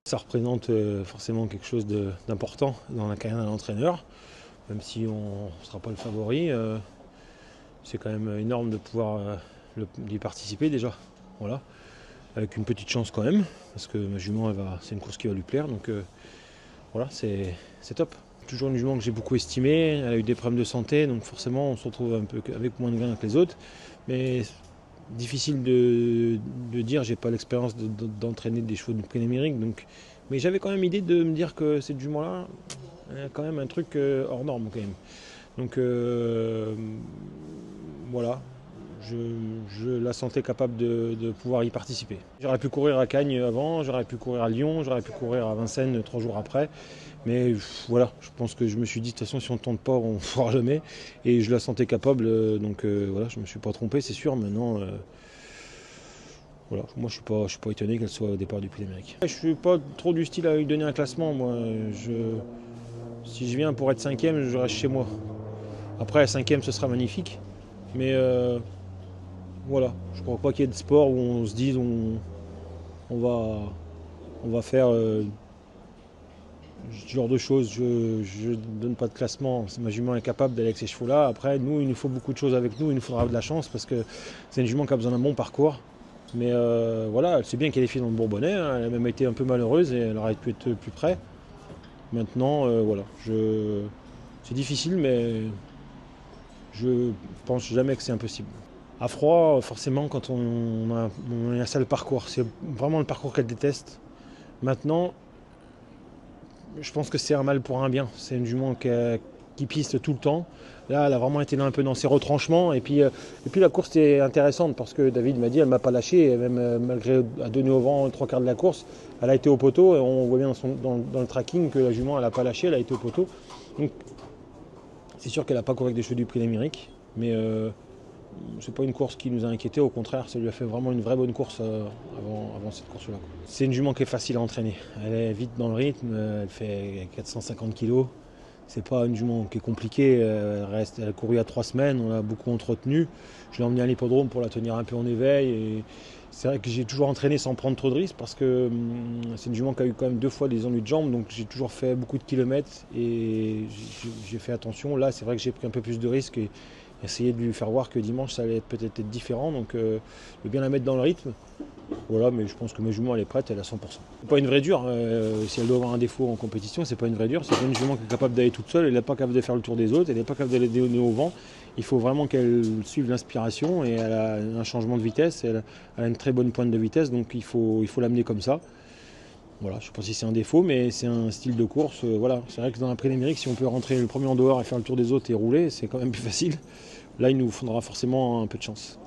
Ça représente forcément quelque chose d'important dans la carrière d'un entraîneur, même si on ne sera pas le favori. C'est quand même énorme de pouvoir y participer déjà, voilà, avec une petite chance quand même, parce que ma jument, c'est une course qui va lui plaire, donc voilà, c'est top. Toujours une jument que j'ai beaucoup estimée, elle a eu des problèmes de santé, donc forcément on se retrouve un peu avec moins de gains que les autres, mais difficile de dire, j'ai pas l'expérience d'entraîner des chevaux de prix d'Amérique, donc, mais j'avais quand même l'idée de me dire que cette jument-là, elle a quand même un truc hors norme quand même. Donc voilà, je la sentais capable de pouvoir y participer. J'aurais pu courir à Cagnes avant, j'aurais pu courir à Lyon, j'aurais pu courir à Vincennes 3 jours après. Mais voilà, je pense que je me suis dit, de toute façon, si on ne tente pas, on ne fera jamais. Et je la sentais capable, donc voilà, je ne me suis pas trompé, c'est sûr. Maintenant, voilà, moi, je ne suis pas étonné qu'elle soit au départ du Prix d'Amérique. Je ne suis pas trop du style à lui donner un classement. Moi, si je viens pour être cinquième, je reste chez moi. Après, cinquième, ce sera magnifique. Mais voilà, je ne crois pas qu'il y ait de sport où on se dise on va faire ce genre de choses. Je ne donne pas de classement. Ma jument est capable d'aller avec ces chevaux-là. Après, nous, il nous faut beaucoup de choses avec nous. Il nous faudra de la chance parce que c'est une jument qui a besoin d'un bon parcours. Mais voilà, elle sait bien qu'elle est fille dans le Bourbonnais. Hein. Elle a même été un peu malheureuse et elle aurait pu être plus près. Maintenant, voilà, c'est difficile, mais je pense jamais que c'est impossible. À froid, forcément, quand on a ça le parcours. C'est vraiment le parcours qu'elle déteste. Maintenant, je pense que c'est un mal pour un bien. C'est une jument qui piste tout le temps. Là, elle a vraiment été là un peu dans ses retranchements. Et puis la course est intéressante parce que David m'a dit elle ne m'a pas lâché. Et même malgré à donner au vent 3/4 de la course, elle a été au poteau. Et on voit bien dans le tracking que la jument, elle n'a pas lâché, elle a été au poteau. Donc, c'est sûr qu'elle n'a pas couru avec des chevaux du Prix d'Amérique. Mais c'est pas une course qui nous a inquiétés. Au contraire, ça lui a fait vraiment une vraie bonne course avant cette course-là. C'est une jument qui est facile à entraîner. Elle est vite dans le rythme, elle fait 450 kg. C'est pas une jument qui est compliquée. Elle a couru il y a 3 semaines, on l'a beaucoup entretenue. Je l'ai emmenée à l'hippodrome pour la tenir un peu en éveil. Et c'est vrai que j'ai toujours entraîné sans prendre trop de risques parce que c'est une jument qui a eu quand même 2 fois des ennuis de jambes. Donc j'ai toujours fait beaucoup de kilomètres et j'ai fait attention. Là, c'est vrai que j'ai pris un peu plus de risques et essayer de lui faire voir que dimanche ça allait peut-être être différent. Donc je vais bien la mettre dans le rythme. Voilà, mais je pense que ma jument elle est prête, elle est à 100%. C'est pas une vraie dure, si elle doit avoir un défaut en compétition, c'est pas une vraie dure, c'est pas une jument qui est capable d'aller toute seule, elle n'est pas capable de faire le tour des autres, elle n'est pas capable d'aller donner au vent. Il faut vraiment qu'elle suive l'inspiration et elle a un changement de vitesse, elle a une très bonne pointe de vitesse, donc il faut l'amener comme ça. Voilà, je ne sais pas si c'est un défaut, mais c'est un style de course. Voilà. C'est vrai que dans la Prix d'Amérique, si on peut rentrer le premier en dehors et faire le tour des autres et rouler, c'est quand même plus facile. Là, il nous faudra forcément un peu de chance.